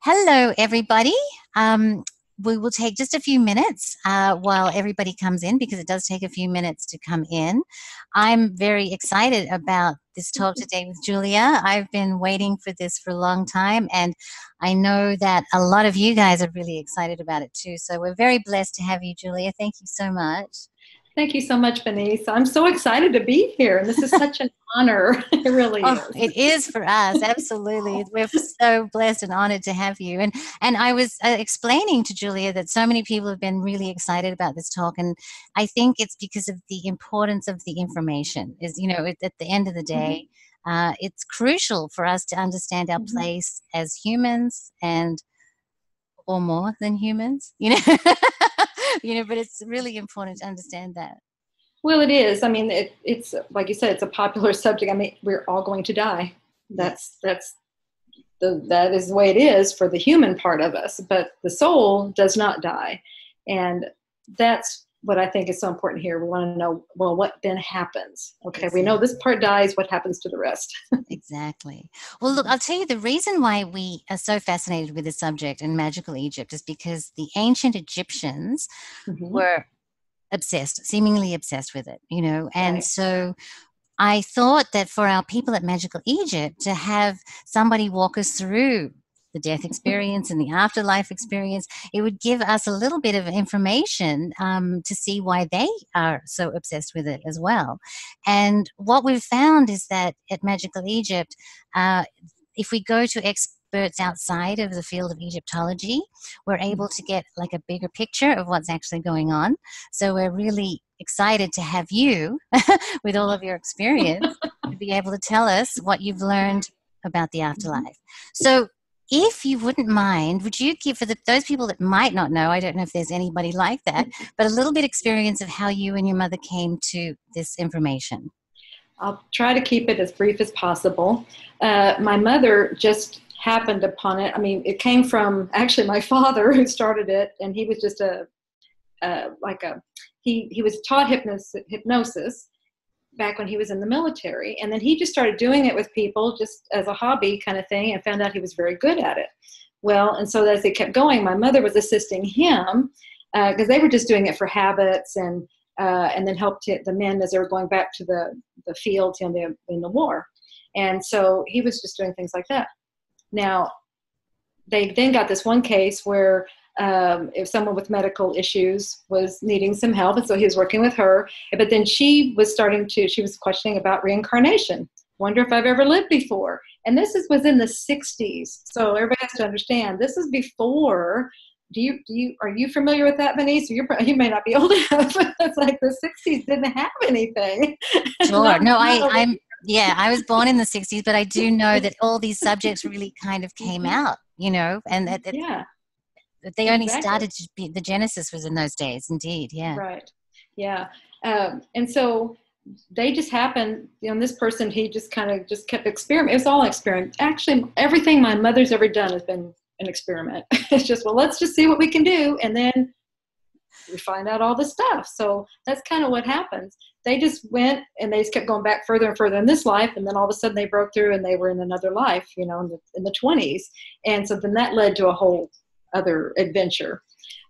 Hello, everybody. We will take just a few minutes while everybody comes in because it does take a few minutes to come in. I'm very excited about this talk today with Julia. I've been waiting for this for a long time, and I know that a lot of you guys are really excited about it too. So we're very blessed to have you, Julia. Thank you so much. Thank you so much, Denise. I'm so excited to be here. This is such an honor. It really Oh, is. it is for us, absolutely. We're so blessed and honored to have you. And I was explaining to Julia that so many people have been really excited about this talk, and I think it's because of the importance of the information. At the end of the day, Mhm, it's crucial for us to understand our mhm. place as humans and or more than humans. But it's really important to understand that. Well, it is. I mean, it's like you said, it's a popular subject. I mean, we're all going to die. Yes. That is the way it is for the human part of us, but the soul does not die, and that's what I think is so important here. We want to know, well, what then happens? Okay, we know Exactly. this part dies. What happens to the rest? Exactly. Well, look, I'll tell you the reason why we are so fascinated with this subject in magical Egypt is because the ancient Egyptians Mhm. were obsessed, seemingly obsessed with it. And Right. so I thought that for our people at Magical Egypt to have somebody walk us through the death experience and the afterlife experience, it would give us a little bit of information to see why they are so obsessed with it as well. And what we've found is that at Magical Egypt, uh, if we go to experts outside of the field of Egyptology, we're able to get like a bigger picture of what's actually going on. So we're really excited to have you with all of your experience to be able to tell us what you've learned about the Mhm. afterlife. So, if you wouldn't mind, would you give for those people that might not know, I don't know if there's anybody like that, but a little bit experience of how you and your mother came to this information? I'll try to keep it as brief as possible. My mother just happened upon it. I mean, it came from actually my father who started it, and he was just like a he was taught hypnosis back when he was in the military, and then he just started doing it with people just as a hobby kind of thing, and found out he was very good at it. Well, and so as they kept going, my mother was assisting him because they were just doing it for habits and then helped the men as they were going back to the fields in the war. And so he was just doing things like that. Now, they then got this one case where if someone with medical issues was needing some help, and so he was working with her. But then she was questioning about reincarnation. Wonder if I've ever lived before. And was in the 60s. So everybody has to understand this is before. Are you familiar with that, Denise? You may not be old enough. It's like the 60s didn't have anything. Sure. not, No, not over yeah, I was born in the 60s, but I do know that all these subjects really kind of came Mhm. out, and Yeah, that they only exactly. started to be, the genesis was in those days, indeed. Yeah. Right. Yeah. And so they just happened, this person, he just kind of just kept experimenting. It was all an experiment. Actually, everything my mother's ever done has been an experiment. It's just, well, let's just see what we can do. And then we find out all this stuff. So that's kind of what happens. They just went and they just kept going back further and further in this life. And then all of a sudden they broke through and they were in another life, in the 20s. And so then that led to a whole other adventure.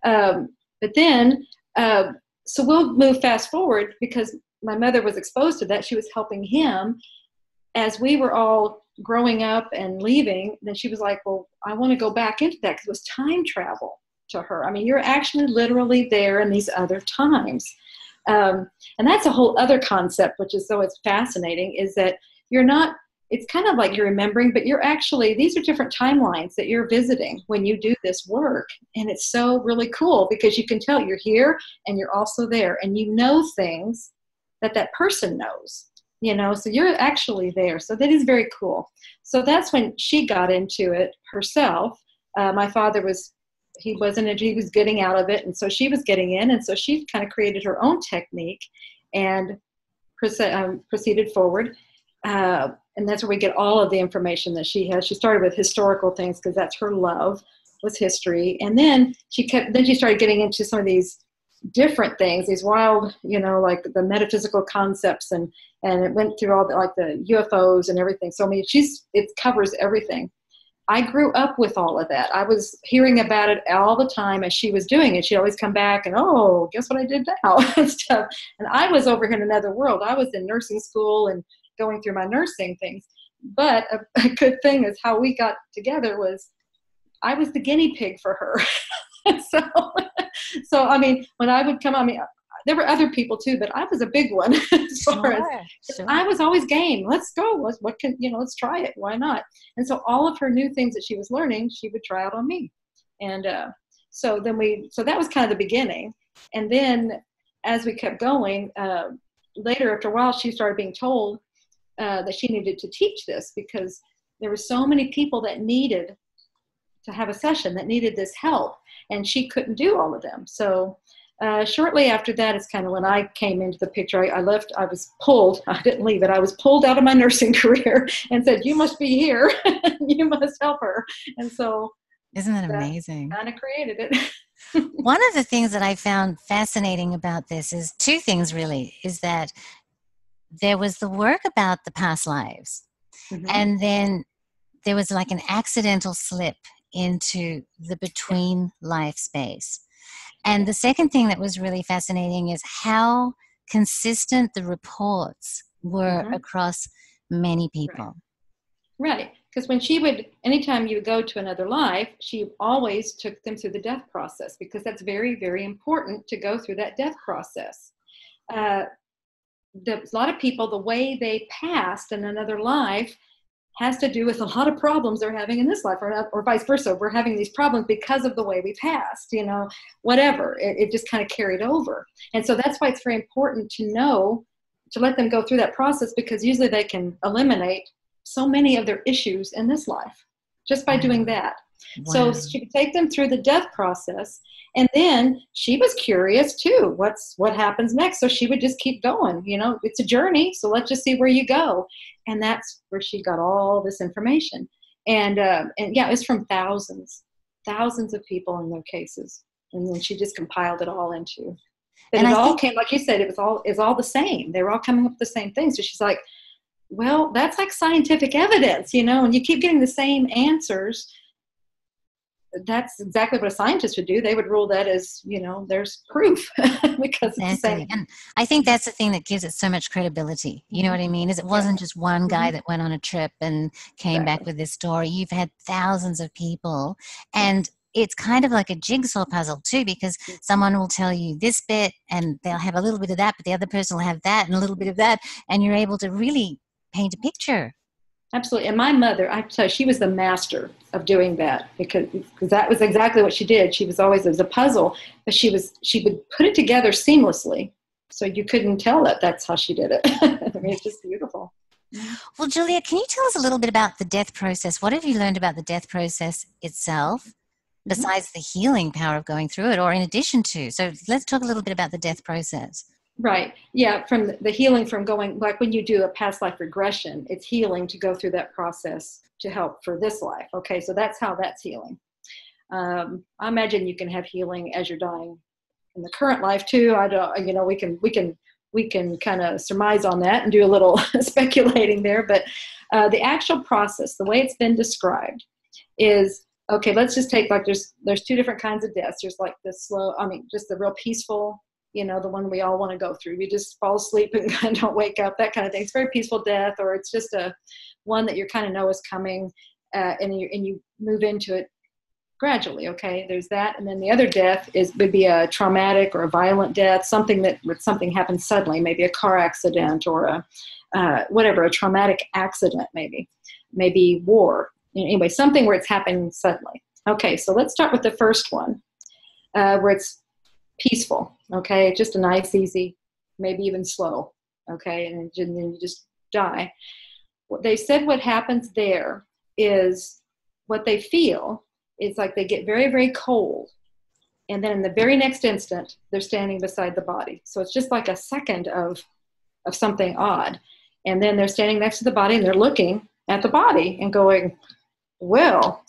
But then, so we'll move fast forward because my mother was exposed to that. She was helping him as we were all growing up and leaving. Then she was like, well, I want to go back into that because it was time travel to her. I mean, you're actually literally there in these other times. And that's a whole other concept, which is so it's fascinating, is that you're not, it's kind of like you're remembering, but these are different timelines that you're visiting when you do this work. And it's so really cool because you can tell you're here and you're also there and you know things that person knows, so you're actually there. So that is very cool. So that's when she got into it herself. My father he was getting out of it. And so she was getting in. And so she kind of created her own technique and proceeded forward. And that's where we get all of the information that she has. She started with historical things because that's her love, was history. And then she started getting into some of these different things, these wild, like the metaphysical concepts, and it went through all the UFOs and everything. So I mean, it covers everything. I grew up with all of that. I was hearing about it all the time as she was doing it. She'd always come back and, oh, guess what I did now and stuff. And I was over here in another world. I was in nursing school and going through my nursing things. But a good thing is how we got together was I was the guinea pig for her. So I mean, when I would come, I mean, there were other people too, but I was a big one as far as I was always game. Let's go. Let's try it. Why not? And so all of her new things that she was learning, she would try out on me. And so that was kind of the beginning. And then as we kept going, later after a while, she started being told that she needed to teach this because there were so many people that needed to have a session, that needed this help, and she couldn't do all of them. So shortly after that is kind of when I came into the picture. I left, I was pulled, I didn't leave it, I was pulled out of my nursing career and said, you must be here, you must help her. And so isn't that amazing? Kind of created it. One of the things that I found fascinating about this is two things really, is that there was the work about the past lives, and then there was like an accidental slip into the between life space. And the second thing that was really fascinating is how consistent the reports were across many people. Right. Because when she would, anytime you would go to another life, she always took them through the death process, because that's very, very important to go through that death process. A lot of people, the way they passed in another life has to do with a lot of problems they're having in this life, or vice versa. We're having these problems because of the way we passed, whatever. It just kind of carried over. And so that's why it's very important to know, to let them go through that process, because usually they can eliminate so many of their issues in this life just by doing that. Wow. So she could take them through the death process, and then she was curious too. What happens next? So she would just keep going. It's a journey, so let's just see where you go. And that's where she got all this information. And yeah, it's from thousands of people in their cases, and then she just compiled it all into. But it all came, like you said, it's all the same. They were all coming up with the same thing. So she's like, well, that's like scientific evidence, and you keep getting the same answers. That's exactly what a scientist would do. They would rule that as, there's proof because it's the same. And I think that's the thing that gives it so much credibility. You know what I mean? Is it wasn't just one guy that went on a trip and came back with this story. You've had thousands of people, and it's kind of like a jigsaw puzzle too, because someone will tell you this bit and they'll have a little bit of that, but the other person will have that and a little bit of that, and you're able to really paint a picture. Absolutely. And my mother, I tell you, she was the master of doing that, because that was exactly what she did. She was always, it was a puzzle, but she would put it together seamlessly, so you couldn't tell that that's how she did it. I mean, it's just beautiful. Well, Julia, can you tell us a little bit about the death process? What have you learned about the death process itself, besides the healing power of going through it, or in addition to? So let's talk a little bit about the death process. Right. Yeah. From the healing from going, like when you do a past life regression, it's healing to go through that process to help for this life. Okay. So that's how that's healing. I imagine you can have healing as you're dying in the current life too. I don't, we can kind of surmise on that and do a little speculating there, but the actual process, the way it's been described is, okay, let's just take, like, there's two different kinds of deaths. There's like the slow, just the real peaceful, the one we all want to go through. You just fall asleep and don't wake up, that kind of thing. It's very peaceful death, or it's just a one that you kind of know is coming, and you move into it gradually. Okay, there's that. And then the other death would be a traumatic or a violent death, something something happens suddenly, maybe a car accident or a traumatic accident, maybe war. Anyway, something where it's happening suddenly. Okay, so let's start with the first one, where it's peaceful. Okay, just a nice, easy, maybe even slow. Okay, and then you just die. What they said, what happens there is, what they feel is like they get very, very cold, and then in the very next instant they're standing beside the body. So it's just like a second of something odd, and then they're standing next to the body and they're looking at the body and going, well,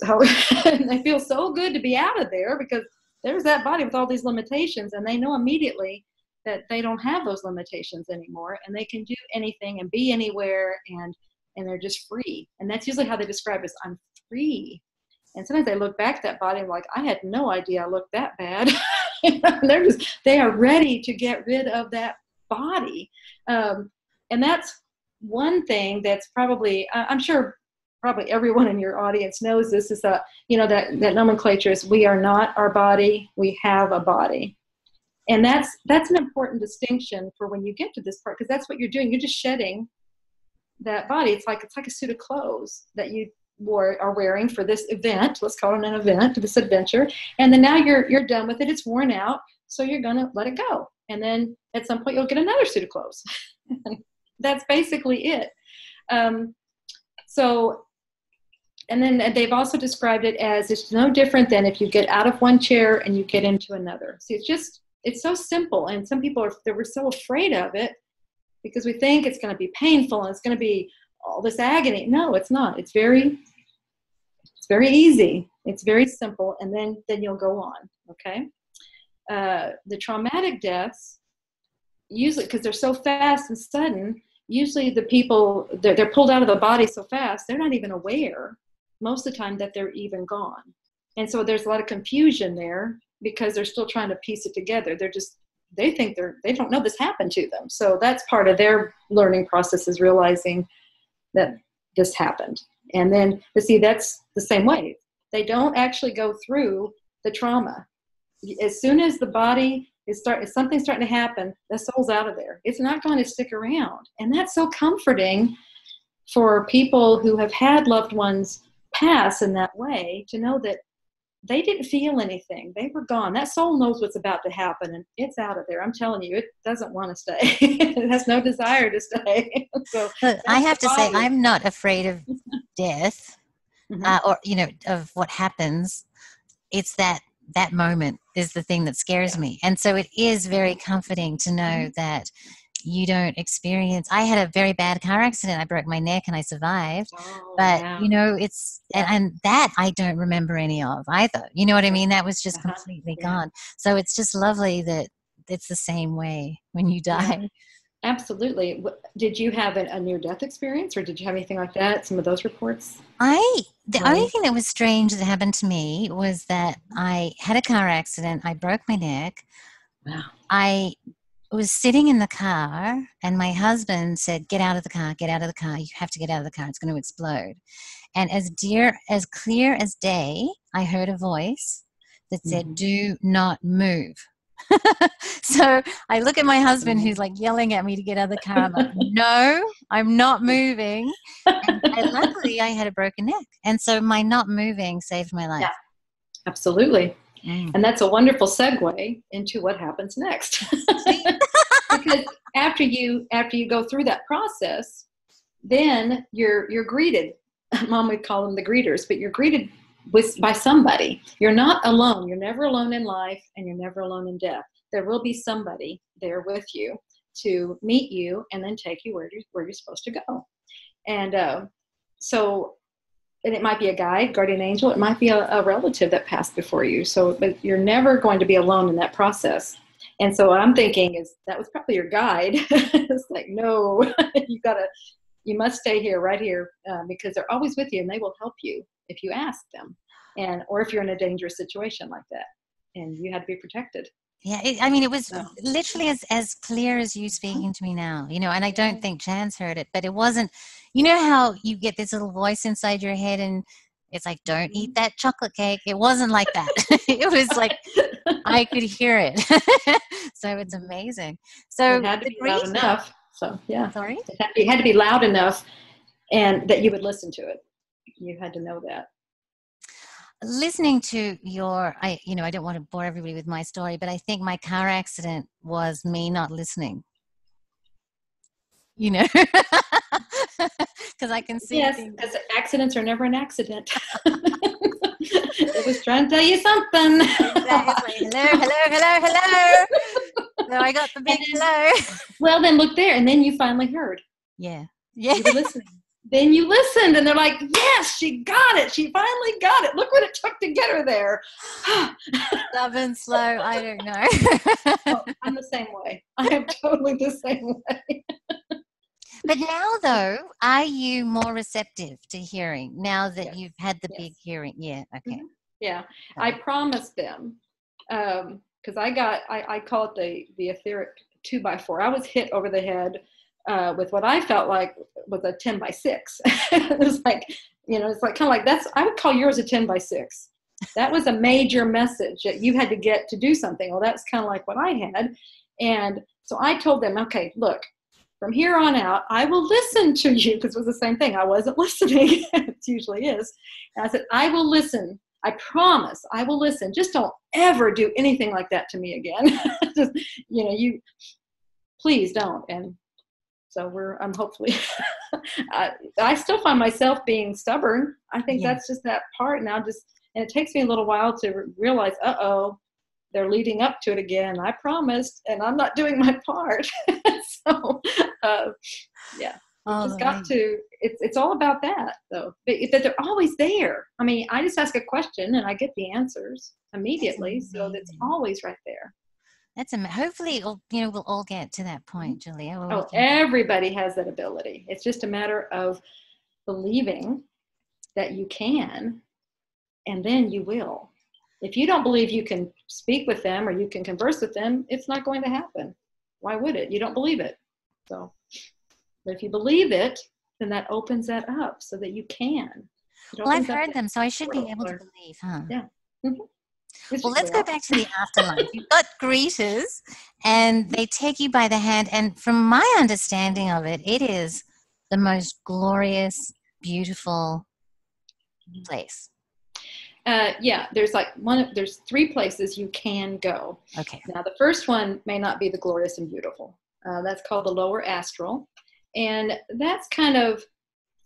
they feel so good to be out of there, because there's that body with all these limitations, and they know immediately that they don't have those limitations anymore, and they can do anything and be anywhere, and they're just free. And that's usually how they describe it: I'm free. And sometimes I look back at that body and I'm like, I had no idea I looked that bad. They are ready to get rid of that body. And that's one thing that's probably, I'm sure probably everyone in your audience knows this, is that, that nomenclature is, we are not our body, we have a body. And that's an important distinction for when you get to this part, because that's what you're doing. You're just shedding that body. It's like a suit of clothes that you are wearing for this event. Let's call it an event, this adventure. And then now you're done with it. It's worn out. So you're going to let it go. And then at some point you'll get another suit of clothes. That's basically it. And then they've also described it as, it's no different than if you get out of one chair and you get into another. See, it's so simple. And some people we're so afraid of it because we think it's going to be painful and it's going to be all this agony. No, it's not. It's very easy. It's very simple. And then you'll go on. Okay. The traumatic deaths, usually because they're so fast and sudden, usually the people, they're pulled out of the body so fast, they're not even aware most of the time that they're even gone. And so there's a lot of confusion there because they're still trying to piece it together. They think they don't know this happened to them. So that's part of their learning process, is realizing that this happened. And then, but see, that's the same way. They don't actually go through the trauma. As soon as the body is something's starting to happen, the soul's out of there. It's not going to stick around. And that's so comforting for people who have had loved ones pass in that way, to know that they didn't feel anything. They were gone. That soul knows what's about to happen, and it's out of there. I'm telling you, it doesn't want to stay. It has no desire to stay. So I have to say, I'm not afraid of death, or of what happens. It's that moment is the thing that scares me. And so it is very comforting to know that you don't experience. I had a very bad car accident. I broke my neck and I survived. But, and that I don't remember any of either. You know what I mean? That was just completely gone. So it's just lovely that it's the same way when you die. Yeah. Absolutely. Did you have a near-death experience, or did you have anything like that? Some of those reports? The only thing that was strange that happened to me was that I had a car accident. I broke my neck. Wow. I was sitting in the car, and my husband said, "Get out of the car, get out of the car. You have to get out of the car. It's going to explode." And as clear as day, I heard a voice that said, "Do not move." So I look at my husband, who's like yelling at me to get out of the car. I'm like, no, I'm not moving. And luckily I had a broken neck. And so my not moving saved my life. Yeah, absolutely. And that's a wonderful segue into what happens next. Because after you go through that process, then you're greeted. Mom would call them the greeters, but you're greeted by somebody. You're not alone. You're never alone in life, and you're never alone in death. There will be somebody there with you to meet you and then take you where you're supposed to go. And and it might be a guide, guardian angel. It might be a relative that passed before you. So, but you're never going to be alone in that process. And so what I'm thinking is that was probably your guide. It's like, no, you must stay here, right here, because they're always with you, and they will help you if you ask them, or if you're in a dangerous situation like that, and you had to be protected. Yeah, it was literally as clear as you speaking to me now, and I don't think Chance heard it, but it wasn't, how you get this little voice inside your head and it's like, don't eat that chocolate cake. It wasn't like that. It was like, I could hear it. So it's amazing. So it had to be loud enough. So yeah. Sorry? It had to be loud enough and that you would listen to it. You had to know that. Listening to I don't want to bore everybody with my story, but I think my car accident was me not listening. Because I can see. Yes, because accidents are never an accident. It was trying to tell you something. Exactly. Hello. So I got the big hello. Well, then look there, and then you finally heard. Yeah. You were listening. Then you listened, and they're like, yes, she got it. She finally got it. Look what it took to get her there. Stubborn, slow, I don't know. I'm the same way. I am totally the same way. But now, though, are you more receptive to hearing now that you've had the big hearing? Yeah. Okay. Yeah. I promised them, because I call it the etheric 2x4. I was hit over the head with what I felt like was a 10x6. It was like, it's like kind of like I would call yours a 10x6. That was a major message that you had to get to do something. Well, that's kind of like what I had. And so I told them, okay, look, from here on out, I will listen to you, because it was the same thing. I wasn't listening. It usually is. And I said, I will listen. I promise I will listen. Just don't ever do anything like that to me again. Just, you please don't. And so I'm hopefully, I still find myself being stubborn. I think that's just that part now. And it takes me a little while to realize, they're leading up to it again. I promised, and I'm not doing my part. So, just got to, it's all about that, though. But they're always there. I mean, I just ask a question and I get the answers immediately. So that's always right there. That's hopefully, we'll all get to that point, Julia. Everybody has that ability. It's just a matter of believing that you can, and then you will. If you don't believe you can speak with them or you can converse with them, it's not going to happen. Why would it? You don't believe it. So, but if you believe it, then that opens that up so that you can. Well, I've heard them, so I should be able to believe, huh? Yeah. Mm-hmm. Well, let's go back to the afterlife. You've got greeters, and they take you by the hand. And from my understanding of it, it is the most glorious, beautiful place. There's 3 places you can go. Okay. Now, the first one may not be the glorious and beautiful. That's called the lower astral. And that's kind of,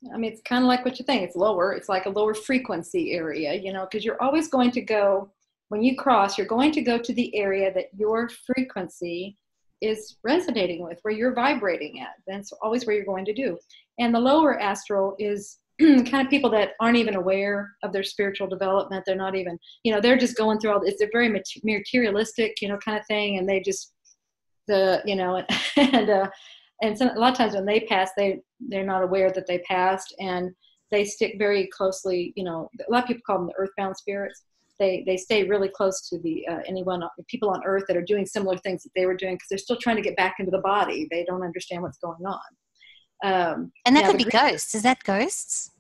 it's kind of like what you think. It's lower. It's like a lower frequency area, because you're always going to go, when you cross, you're going to go to the area that your frequency is resonating with, where you're vibrating at. That's always where you're going to do. And the lower astral is kind of people that aren't even aware of their spiritual development. They're not even, they're just going through all this. It's a very materialistic, kind of thing. And they just, and so a lot of times when they pass, they're not aware that they passed, and they stick very closely, a lot of people call them the earthbound spirits. They stay really close to people on earth that are doing similar things that they were doing, because they're still trying to get back into the body. They don't understand what's going on. And that could be ghosts. Is that ghosts?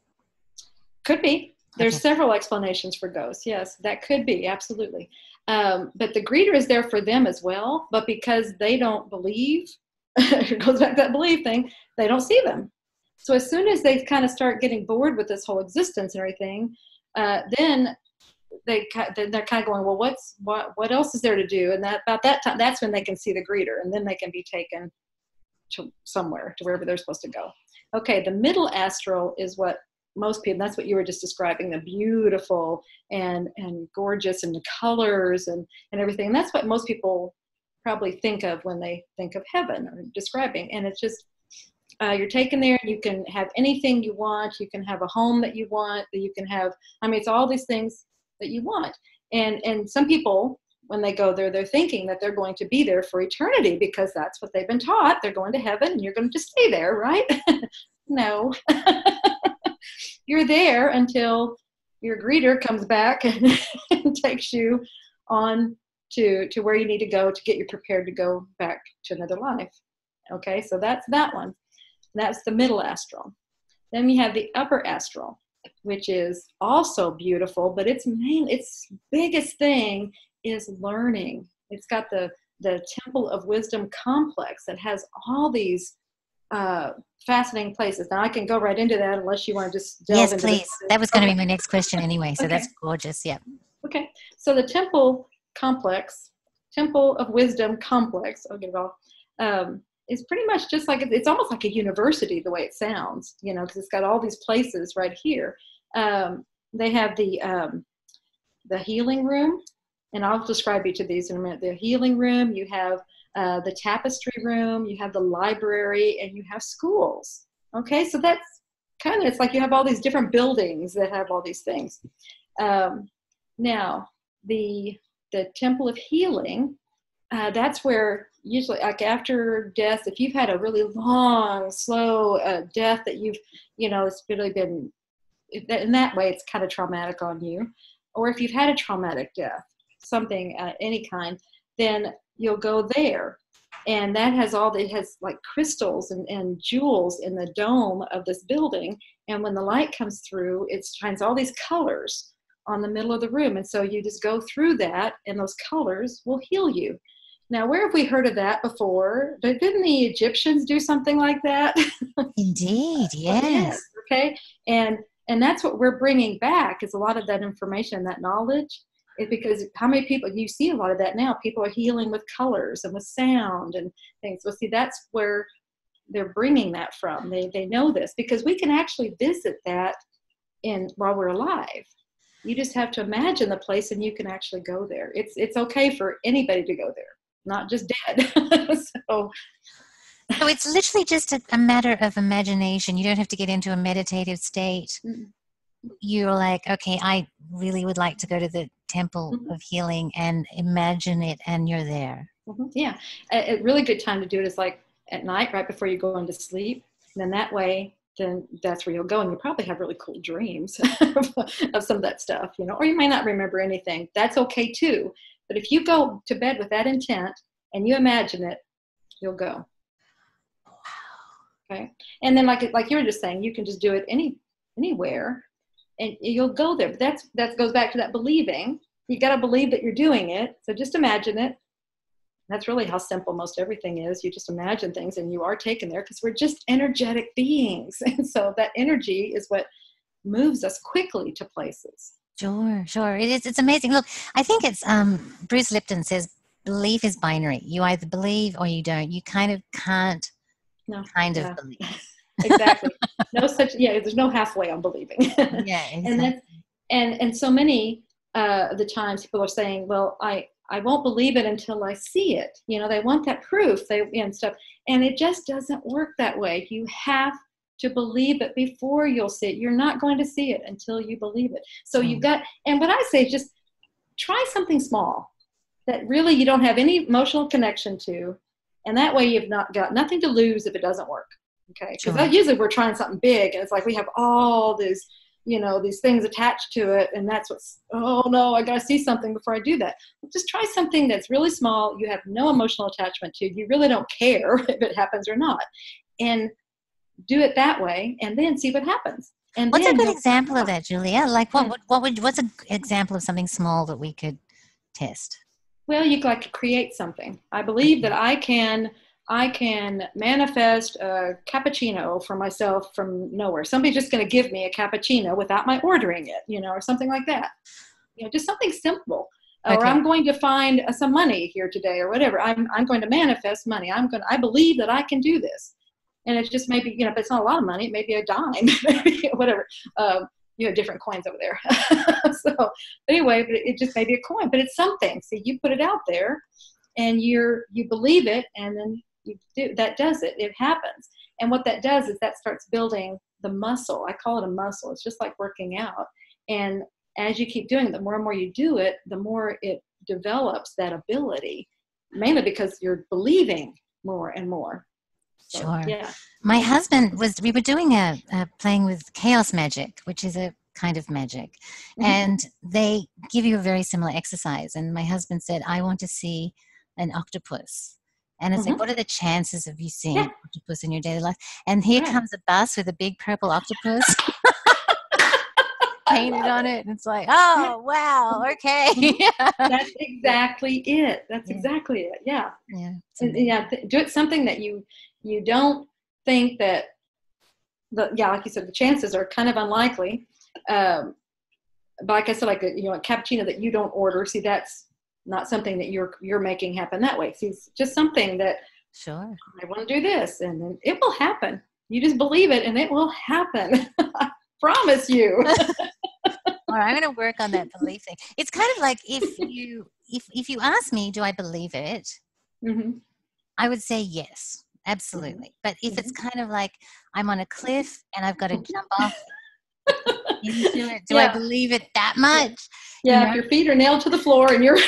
Could be. There's several explanations for ghosts. Yes, that could be. Absolutely. But the greeter is there for them as well. But because they don't believe, it goes back to that belief thing, they don't see them. So as soon as they kind of start getting bored with this whole existence and everything, then they're kind of going, well, what else is there to do? And about that time, that's when they can see the greeter, and then they can be taken to somewhere, to wherever they're supposed to go. Okay, the middle astral is what most people, that's what you were just describing, the beautiful and gorgeous, and the colors and everything. And that's what most people probably think of when they think of heaven or describing. And it's just, you're taken there, and you can have anything you want. You can have a home that you want, that you can have, it's all these things that you want. And some people, when they go there, they're thinking that they're going to be there for eternity, because that's what they've been taught. They're going to heaven and you're going to just stay there, right? No. You're there until your greeter comes back and takes you on to where you need to go to get you prepared to go back to another life. Okay, so that's that one. That's the middle astral. Then we have the upper astral, which is also beautiful, but its biggest thing is learning. It's got the Temple of Wisdom complex that has all these fascinating places. Now I can go right into that unless you want to just delve into please. That was going to be my next question anyway, so that's gorgeous. Yeah. Okay. So the Temple complex, Temple of Wisdom complex, I'll get it all, is pretty much just like, it's almost like a university the way it sounds, because it's got all these places right here. They have the healing room, and I'll describe each of these in a minute. The healing room, you have the tapestry room, you have the library, and you have schools. Okay, so that's kind of, it's like you have all these different buildings that have all these things. Now, the Temple of Healing, that's where usually like after death, if you've had a really long, slow death that it's really been, in that way, it's kind of traumatic on you. Or if you've had a traumatic death, something, any kind, then you'll go there. And that it has like crystals and jewels in the dome of this building. And when the light comes through, it shines all these colors on the middle of the room. And so you just go through that, and those colors will heal you. Now, where have we heard of that before? Didn't the Egyptians do something like that? Indeed, yes. Okay. And that's what we're bringing back, is a lot of that information, that knowledge. Is because how many people, you see a lot of that now, people are healing with colors and with sound and things. Well, see, that's where they're bringing that from. They know this because we can actually visit that while we're alive. You just have to imagine the place and you can actually go there. It's okay for anybody to go there, not just dead. So it's literally just a matter of imagination. You don't have to get into a meditative state. Mm-hmm. You're like, okay, I really would like to go to the temple of healing and imagine it, and you're there. Mm-hmm. Yeah. A really good time to do it is like at night, right before you go into sleep. And then that way, then that's where you'll go, and you'll probably have really cool dreams of some of that stuff, or you may not remember anything. That's okay too. But if you go to bed with that intent and you imagine it, you'll go. Wow. Okay. And then like you were just saying, you can just do it anywhere. And you'll go there. But that goes back to that believing. You got to believe that you're doing it. So just imagine it. That's really how simple most everything is. You just imagine things and you are taken there, because we're just energetic beings. And so that energy is what moves us quickly to places. Sure. It's amazing. Look, I think it's Bruce Lipton says belief is binary. You either believe or you don't. You kind of can't of believe. Exactly. There's no halfway on believing. Yeah, exactly. And so many of the times people are saying, well, I won't believe it until I see it. They want that proof and stuff. And it just doesn't work that way. You have to believe it before you'll see it. You're not going to see it until you believe it. So and what I say is just try something small that really you don't have any emotional connection to. And that way you've not got nothing to lose if it doesn't work. Okay, because usually we're trying something big, and it's like we have all these, these things attached to it, and that's what's, oh no, I got to see something before I do that. Just try something that's really small, you have no emotional attachment to, you really don't care if it happens or not, and do it that way, and then see what happens. And what's a good example of that, Julia? Like what's an example of something small that we could test? Well, you'd like to create something. I believe that I can manifest a cappuccino for myself from nowhere. Somebody's just going to give me a cappuccino without my ordering it, or something like that. Just something simple. Okay. Or I'm going to find some money here today, or whatever. I'm going to manifest money. I believe that I can do this. And it's just maybe, but it's not a lot of money. It may be a dime, whatever. You have different coins over there. So anyway, but it just may be a coin, but it's something. So you put it out there, and you believe it, and then that does it. It happens. And what that does is that starts building the muscle. I call it a muscle. It's just like working out. And as you keep doing it, the more and more you do it, the more it develops that ability, mainly because you're believing more and more. So, sure. Yeah. My husband we were doing a playing with chaos magic, which is a kind of magic. Mm-hmm. And they give you a very similar exercise. And my husband said, I want to see an octopus. And it's like, what are the chances of you seeing an octopus in your daily life? And here comes a bus with a big purple octopus painted on it. And it's like, oh, wow, okay. That's exactly it. That's exactly it. Yeah. Yeah. Do it something that you don't think that, like you said, the chances are kind of unlikely. But like I said, like a cappuccino that you don't order. See, that's not something that you're making happen that way. See, it's just something that sure I want to do this, and then it will happen. You just believe it, and it will happen. I promise you. All right, I'm going to work on that belief thing. It's kind of like if you ask me, do I believe it? Mm-hmm. I would say yes, absolutely. Mm-hmm. But if it's kind of like I'm on a cliff and I've got to jump off, into it? Do I Yeah. believe it that much? Yeah, You know? if your feet are nailed to the floor and you're,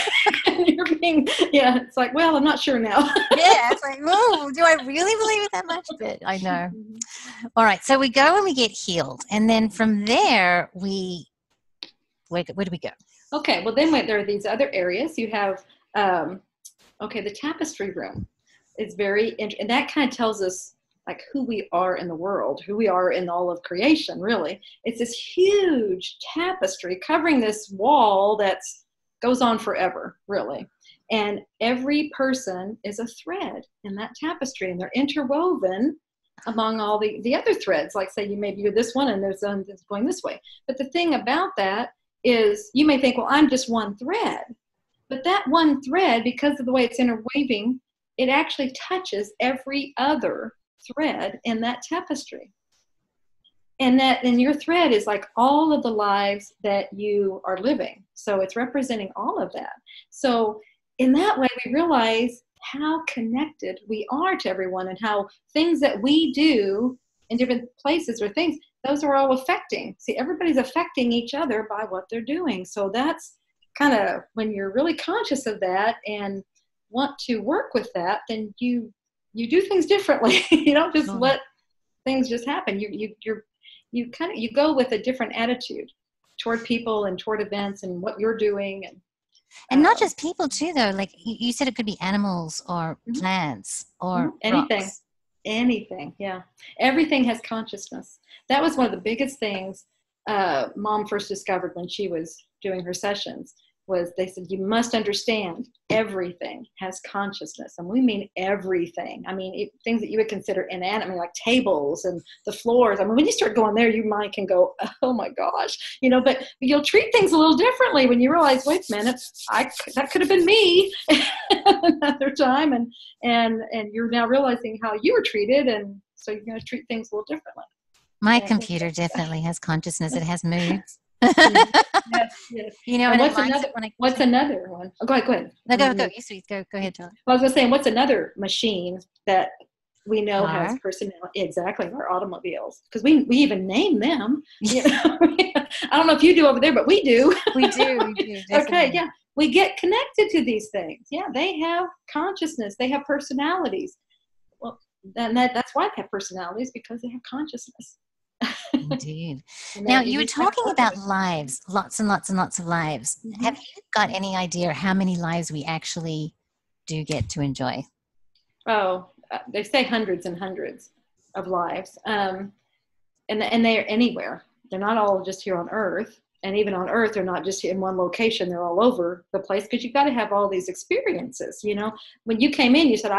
and you're being, yeah, it's like, well, I'm not sure now. Yeah, it's like, oh, do I really believe it that much? But I know. All right, so we go and we get healed, and then from there where do we go? Okay, well then there are these other areas. You have, the tapestry room. It's very interesting, and that kind of tells us like who we are in the world, who we are in all of creation, really. It's this huge tapestry covering this wall that goes on forever, really. And every person is a thread in that tapestry, and they're interwoven among all the other threads. Like say maybe you're this one and there's one that's going this way. But the thing about that is you may think, well, I'm just one thread. But that one thread, because of the way it's interweaving, it actually touches every other thread in that tapestry. And your thread is like all of the lives that you are living. So it's representing all of that. So in that way, we realize how connected we are to everyone, and how things that we do in different places or things, those are all affecting. See, everybody's affecting each other by what they're doing. So that's kind of when you're really conscious of that and want to work with that, then you do things differently. You don't just let things just happen. You go with a different attitude toward people and toward events and what you're doing. And not just people too, though. Like you said, it could be animals or plants or anything. rocks. Anything, yeah. Everything has consciousness. That was one of the biggest things Mom first discovered when she was doing her sessions. Was they said, you must understand everything has consciousness. And we mean everything. I mean, things that you would consider inanimate, like tables and the floors. I mean, when you start going there, your mind can go, oh my gosh, but you'll treat things a little differently when you realize, wait a minute, that could have been me another time. And you're now realizing how you were treated. And so you're going to treat things a little differently. My computer definitely has consciousness. It has moods. Yes. And what's another one? Oh, go ahead. No, go. You sweet. Go ahead, Charlie. Well, I was going to say, what's another machine that we know has personality? Exactly, our automobiles, because we even name them. I don't know if you do over there, but we do. We do. Okay, yeah, we get connected to these things. Yeah, they have consciousness. They have personalities. Well, then that's why they have personalities, because they have consciousness. Indeed. Now, you were talking about lives, lots and lots and lots of lives. Mm-hmm. Have you got any idea how many lives we actually do get to enjoy? Oh, they say hundreds and hundreds of lives. And they are anywhere. They're not all just here on Earth. And even on Earth, they're not just in one location. They're all over the place, because you've got to have all these experiences. When you came in, you said,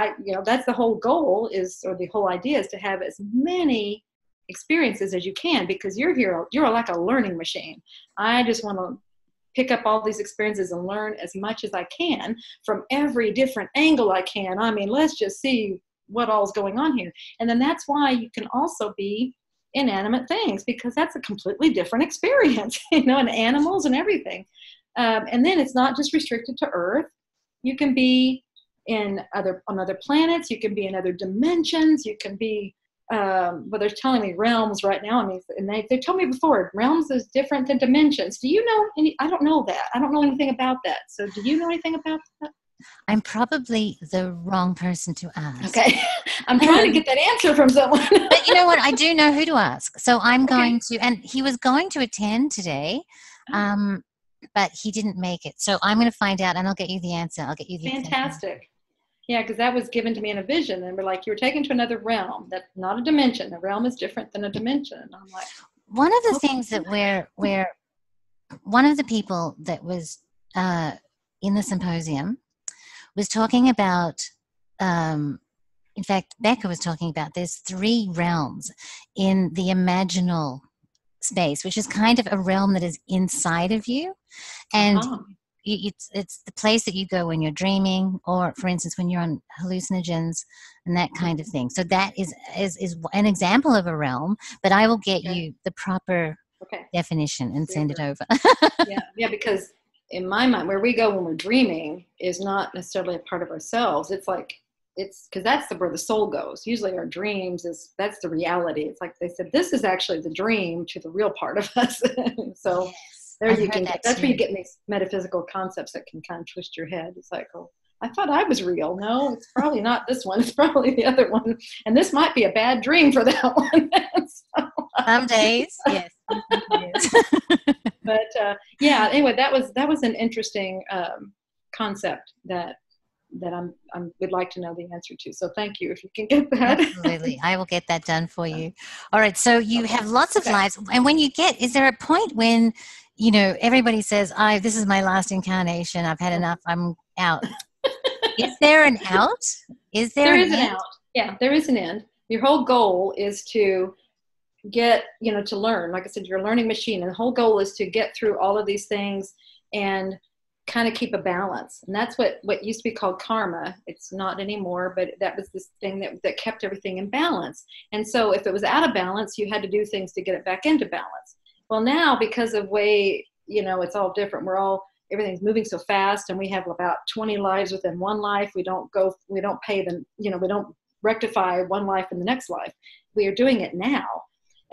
that's the whole goal or the whole idea is to have as many experiences as you can, because you're like a learning machine. I just want to pick up all these experiences and learn as much as I can from every different angle I can. I mean, let's just see what all's going on here. And then that's why you can also be inanimate things, because that's a completely different experience, and animals and everything. And then it's not just restricted to Earth. You can be on other planets. You can be in other dimensions. You can be but they're telling me realms right now. I mean, and they told me before, realms is different than dimensions. Do you know any? I don't know that. I don't know anything about that. So do you know anything about that? I'm probably the wrong person to ask. Okay. I'm trying to get that answer from someone. But you know what? I do know who to ask. So I'm going to, and he was going to attend today, but he didn't make it. So I'm going to find out, and I'll get you the answer. I'll get you the Fantastic. Yeah, because that was given to me in a vision, and we're like, you were taken to another realm. That's not a dimension. A realm is different than a dimension. And I'm like, one of the things that where one of the people that was in the symposium was talking about, in fact, Becca was talking about there's 3 realms in the imaginal space, which is kind of a realm that is inside of you, and it's the place that you go when you're dreaming, or for instance when you're on hallucinogens and that kind of thing. So that is an example of a realm, but I will get you the proper definition and send it over. yeah, because in my mind, where we go when we're dreaming is not necessarily a part of ourselves. It's like it's because that's where the soul goes. Usually our dreams that's the reality. It's like they said, this is actually the dream to the real part of us. So Yes, there I've you heard can that that's where you too. get these metaphysical concepts that can kind of twist your head. It's like, oh, I thought I was real. No, it's probably not this one. It's probably the other one. And this might be a bad dream for that one. So, Some days, yes. but yeah, anyway, that was an interesting concept that I would like to know the answer to. So thank you if you can get that. Absolutely. I will get that done for you. All right. So you Okay. have lots of Okay. lives. And when you get, is there a point when, you know, everybody says, this is my last incarnation. I've had enough. I'm out. Is there an out? Is there There an is an end? out. Yeah, there is an end. Your whole goal is to get, to learn. Like I said, you're a learning machine. And the whole goal is to get through all of these things and kind of keep a balance. And that's what used to be called karma. It's not anymore, but that was this thing that kept everything in balance. And so if it was out of balance, you had to do things to get it back into balance. Well, now because of way, it's all different. Everything's moving so fast, and we have about 20 lives within one life. We don't pay them, we don't rectify one life in the next life. We are doing it now.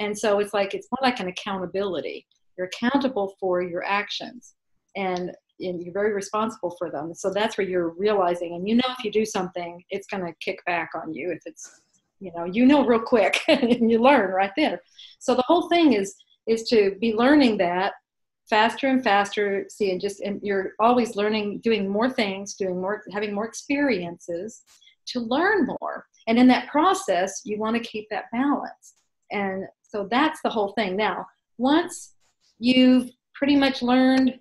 And so it's more like an accountability. You're accountable for your actions, and you're very responsible for them. So that's where you're realizing, and if you do something, it's going to kick back on you. If it's, real quick and you learn right there. So the whole thing is to be learning that faster and faster. And you're always learning, doing more things, having more experiences to learn more. And in that process, you want to keep that balance. And so that's the whole thing. Now, once you've pretty much learned,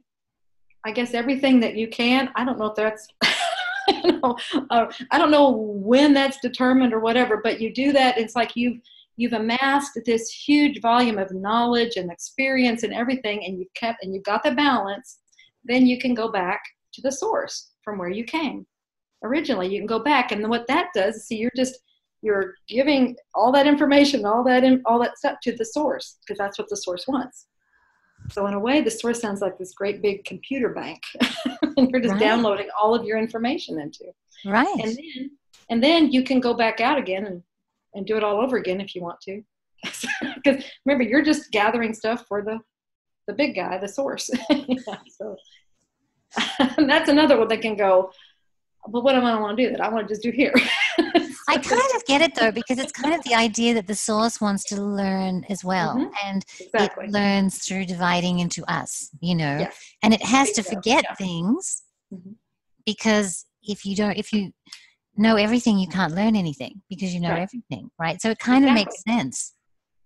I guess, everything that you can, I don't know if that's, I don't know when that's determined or whatever, but you do that. It's like you've amassed this huge volume of knowledge and experience and everything, and you've got the balance. Then you can go back to the source from where you came originally. You can go back, and what that does, you're giving all that information, all that stuff to the source, because that's what the source wants. So in a way, the source sounds like this great big computer bank, and you're just downloading all of your information into. Right. And then you can go back out again and do it all over again if you want to. Because remember, you're just gathering stuff for the big guy, the source. So and that's another one that can go, but what do I want to do that I want to just do here? I kind of get it though, because it's kind of the idea that the source wants to learn as well. Mm-hmm. And Exactly. it learns through dividing into us, Yes. and it has to forget things, Mm-hmm. because if you know everything, you can't learn anything, because you know everything, right? So it kind of makes sense.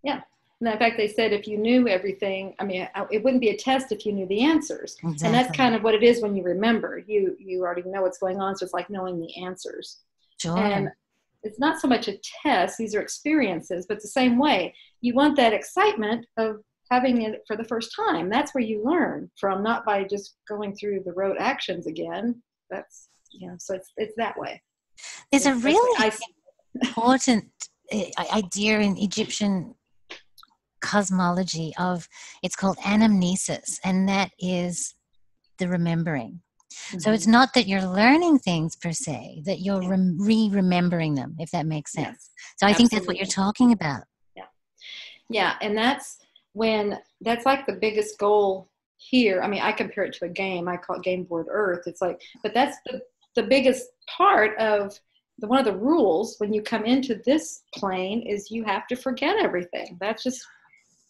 Yeah. And in fact, they said if you knew everything, it wouldn't be a test if you knew the answers. Exactly. And that's kind of what it is when you remember. You already know what's going on, so it's like knowing the answers. Sure. And it's not so much a test, these are experiences, but the same way. You want that excitement of having it for the first time. That's where you learn from, not by just going through the rote actions again. That's, so it's that way. There's a really important idea in Egyptian cosmology it's called anamnesis, and that is the remembering. Mm-hmm. So it's not that you're learning things per se, that you're remembering them, if that makes sense. Yes, so I think that's what you're talking about. Yeah, and that's like the biggest goal here. I compare it to a game. I call it Game Board Earth. It's like, but that's the biggest part of one of the rules when you come into this plane is you have to forget everything. I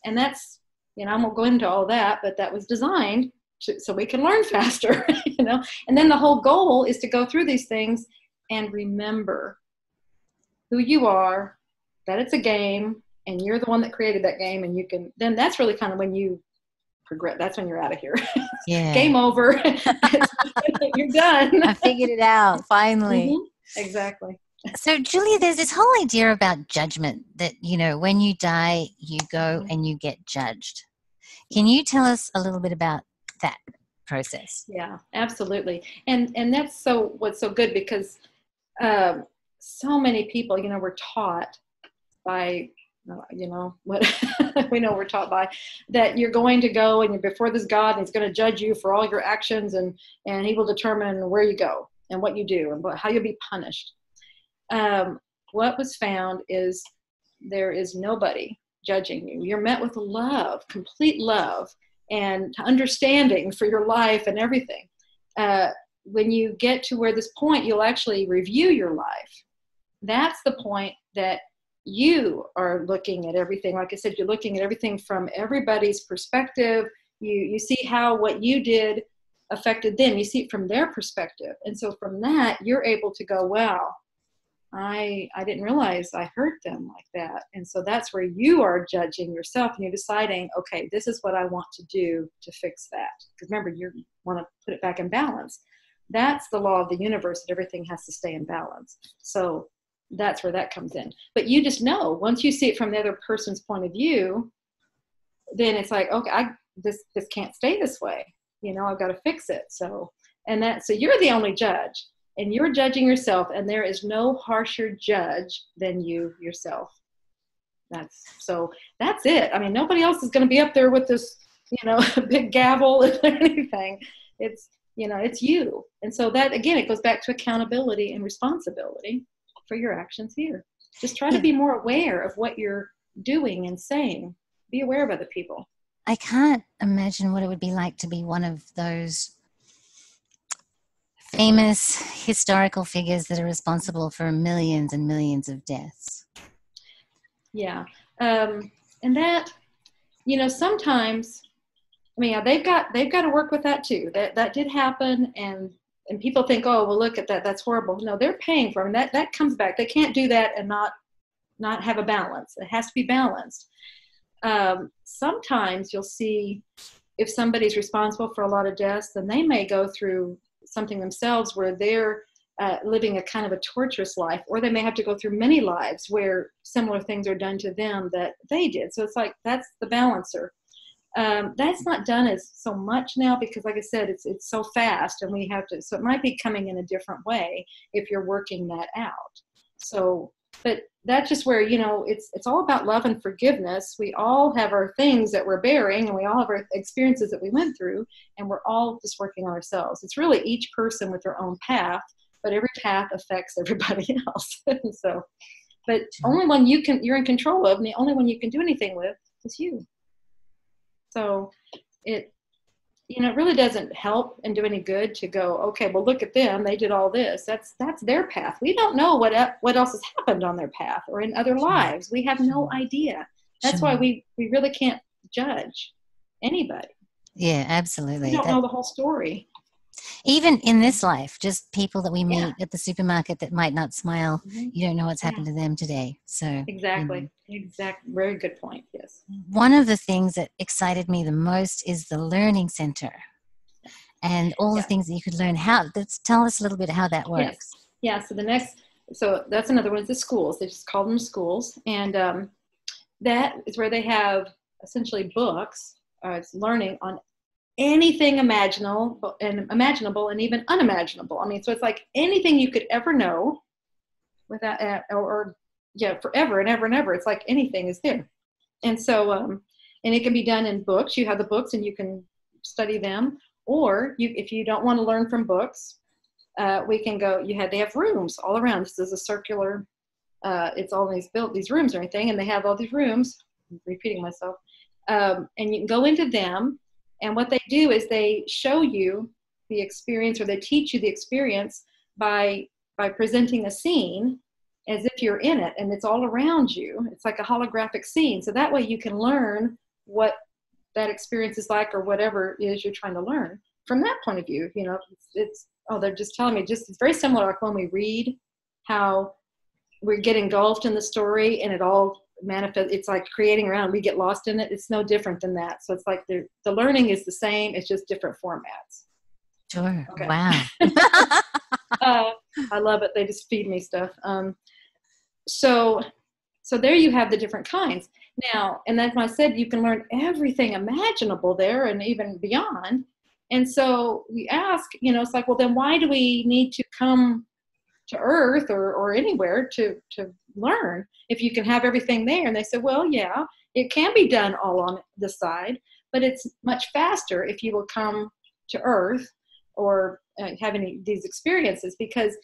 won't go into all that, but that was designed so we can learn faster, And then the whole goal is to go through these things and remember who you are, that it's a game, and you're the one that created that game, and then that's really kind of when you progress. That's when you're out of here. Yeah. Game over. You're done. I figured it out, finally. Mm-hmm. Exactly. So, Julia, there's this whole idea about judgment that, when you die, you go and you get judged. Can you tell us a little bit about that process? Yeah, absolutely. And that's what's so good, because so many people, we're taught by, what we know we're taught by, that you're going to go and you're before this God, and he's going to judge you for all your actions, and he will determine where you go and what you do and how you'll be punished. What was found is there is nobody judging you. You're met with love, complete love, and understanding for your life and everything. When you get to where this point, you'll actually review your life. That's the point that you are looking at everything. Like I said, you're looking at everything from everybody's perspective. You see how what you did affected them. You see it from their perspective. And so from that, you're able to go, wow, I didn't realize I hurt them like that. And so that's where you are judging yourself and you're deciding, okay, this is what I want to do to fix that. Because remember, you want to put it back in balance. That's the law of the universe, that everything has to stay in balance. So that's where that comes in. But you just know, once you see it from the other person's point of view, then it's like, okay, this can't stay this way. I've got to fix it. So you're the only judge. And you're judging yourself, and there is no harsher judge than you yourself. That's it. I mean, nobody else is going to be up there with this, big gavel or anything. It's you. And so that, again, it goes back to accountability and responsibility for your actions here. Just try to be more aware of what you're doing and saying. Be aware of other people. I can't imagine what it would be like to be one of those famous historical figures that are responsible for millions and millions of deaths. Yeah. And that, sometimes, I mean, they've got to work with that too. That did happen. And people think, oh, well, look at that. That's horrible. No, they're paying for it. And that comes back. They can't do that and not have a balance. It has to be balanced. Sometimes you'll see if somebody's responsible for a lot of deaths, then they may go through something themselves where they're living a kind of a torturous life, or they may have to go through many lives where similar things are done to them that they did. So it's like, that's the balancer. That's not done as so much now because, like I said, it's so fast, and we have to, so it might be coming in a different way if you're working that out. So, but that's just where, it's all about love and forgiveness. We all have our things that we're bearing, and we all have our experiences that we went through, and we're all just working on ourselves. It's really each person with their own path, but every path affects everybody else. So, but only one you're in control of, and the only one you can do anything with is you. So it really doesn't help and do any good to go, okay, well, look at them. They did all this. That's their path. We don't know what else has happened on their path or in other lives. We have no idea. That's why we really can't judge anybody. Yeah, absolutely. We don't know the whole story. Even in this life, just people that we meet at the supermarket that might not smile, you don't know what's happened to them today. So exactly. Very good point. Yes. One of the things that excited me the most is the Learning Center and all the things that you could learn. Tell us a little bit how that works. Yes. Yeah. So that's another one is the schools. They just call them schools. And that is where they have essentially books. It's learning on anything imaginable and even unimaginable. I mean, so it's like anything you could ever know without, forever and ever and ever. It's like anything is there. And so, and it can be done in books. You have the books and you can study them. Or if you don't want to learn from books, we can go, they have rooms all around. This is a circular, it's all these rooms or anything. And they have all these rooms, I'm repeating myself. And you can go into them. And what they do is they show you the experience, or they teach you the experience by presenting a scene as if you're in it, and it's all around you. It's like a holographic scene. So that way you can learn what that experience is like, or whatever it is you're trying to learn from that point of view. They're just telling me, it's very similar like when we read, how we get engulfed in the story and it all manifest. It's like creating around, we get lost in it. It's no different than that. So it's like the learning is the same, it's just different formats. Sure. Okay. Wow. I love it. They just feed me stuff. So there you have the different kinds now. And that's why I said you can learn everything imaginable there and even beyond. And so we ask, it's like, well, then why do we need to come to Earth or anywhere to learn if you can have everything there? And they said, well, yeah, it can be done all on the side, but it's much faster if you will come to Earth or have any of these experiences, because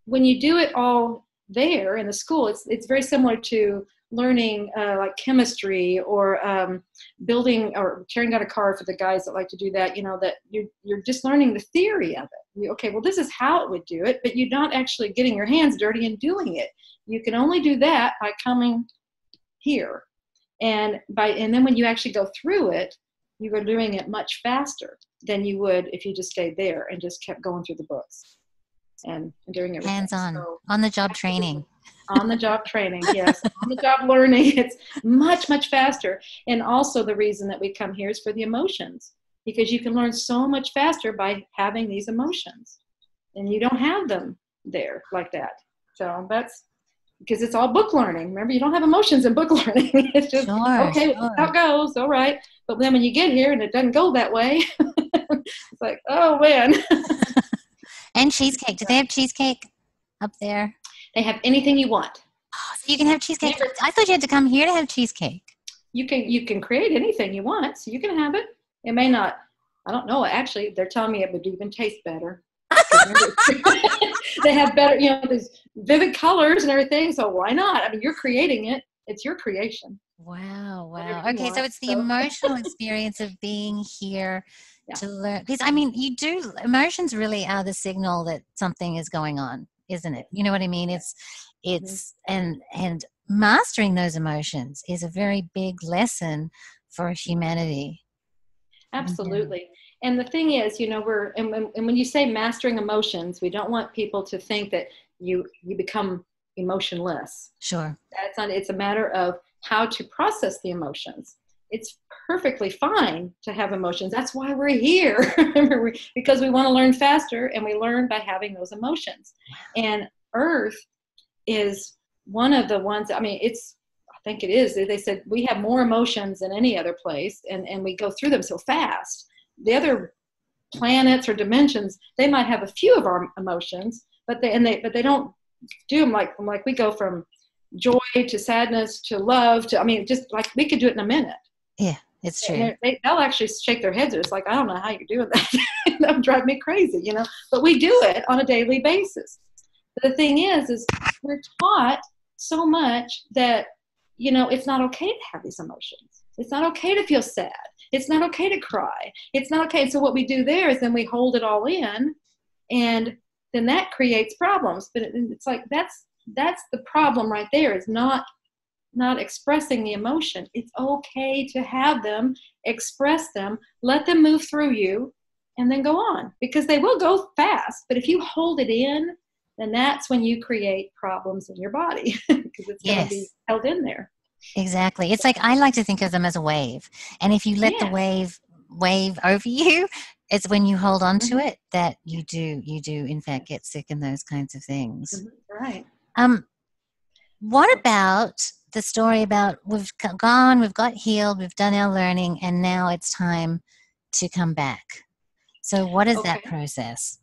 when you do it all there in the school, it's very similar to learning like chemistry or building or tearing out a car for the guys that like to do that, that you're just learning the theory of it. Okay, well, this is how it would do it, but you're not actually getting your hands dirty and doing it. You can only do that by coming here. And then when you actually go through it, you are doing it much faster than you would if you just stayed there and just kept going through the books and doing everything. Hands-on, So, on-the-job training. On-the-job training, yes. On-the-job learning. It's much, much faster. And also the reason that we come here is for the emotions, because you can learn so much faster by having these emotions. And you don't have them there like that. So that's because it's all book learning. Remember, you don't have emotions in book learning. It's just, okay, sure. How it goes, all right. But then when you get here and it doesn't go that way, it's like, oh, man. And cheesecake. Do they have cheesecake up there? They have anything you want. Oh, so you can have cheesecake. I thought you had to come here to have cheesecake. You can create anything you want, so you can have it. It may not, I don't know, actually, they're telling me it would even taste better. They have better, these vivid colors and everything, so why not? I mean, you're creating it. It's your creation. Wow. Okay, so it's the emotional experience of being here to learn. Because, emotions really are the signal that something is going on, isn't it? You know what I mean? It's and mastering those emotions is a very big lesson for humanity. Absolutely. Mm-hmm. And the thing is, and when you say mastering emotions, we don't want people to think that you become emotionless. Sure. That's not, it's a matter of how to process the emotions. It's perfectly fine to have emotions. That's why we're here. Because we want to learn faster, and we learn by having those emotions. And Earth is one of the ones, I think it is. They said we have more emotions than any other place, and we go through them so fast. The other planets or dimensions, they might have a few of our emotions, but they don't do them like we go from joy to sadness to love to, just like we could do it in a minute. Yeah, it's true. They'll actually shake their heads. It's like, I don't know how you're doing that. That would drive me crazy, but we do it on a daily basis. But the thing is we're taught so much that, it's not okay to have these emotions. It's not okay to feel sad. It's not okay to cry. It's not okay. So what we do there is then we hold it all in, and then that creates problems. But it's like, that's the problem right there, is not expressing the emotion. It's okay to have them, express them, let them move through you, and then go on, because they will go fast. But if you hold it in, then that's when you create problems in your body, because it's going to be held in there. Exactly. It's like, I like to think of them as a wave. And if you let the wave over you, it's when you hold on to it that you do in fact get sick and those kinds of things. Mm-hmm. Right. What about the story about we've gone, we've got healed, we've done our learning, and now it's time to come back. So what is that process?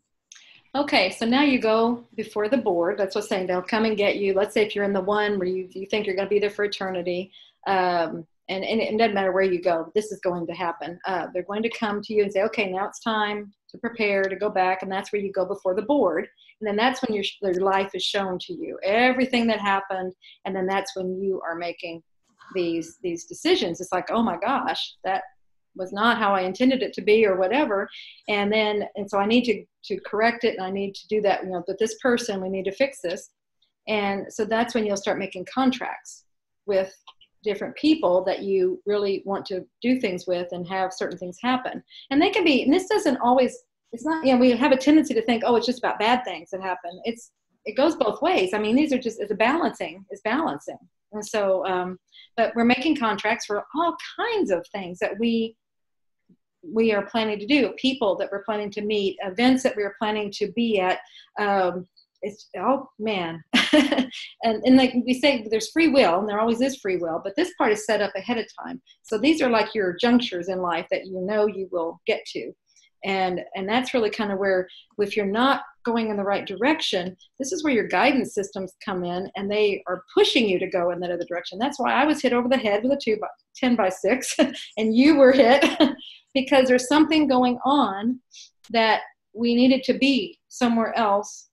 Okay, so now you go before the board. That's what's saying. They'll come and get you. Let's say if you're in the one where you think you're going to be there for eternity, and it doesn't matter where you go, this is going to happen. They're going to come to you and say, okay, now it's time to prepare to go back, and that's where you go before the board. And then that's when your life is shown to you, everything that happened, and then that's when you are making these decisions. It's like, oh my gosh, that was not how I intended it to be, or whatever. And so I need to correct it, and I need to do that, but this person, we need to fix this. And so that's when you'll start making contracts with different people that you really want to do things with and have certain things happen. And they can be, and this doesn't always, it's not, we have a tendency to think, oh, it's just about bad things that happen. It goes both ways. These are just, it's balancing. And so, but we're making contracts for all kinds of things that we are planning to do, people that we're planning to meet, events that we're planning to be at. It's, oh man. and like we say, there's free will, and there always is free will, but this part is set up ahead of time. So these are like your junctures in life that you will get to. And that's really kind of where, if you're not going in the right direction, this is where your guidance systems come in, and they are pushing you to go in that other direction. That's why I was hit over the head with a 10x6 and you were hit because there's something going on that we needed to be somewhere else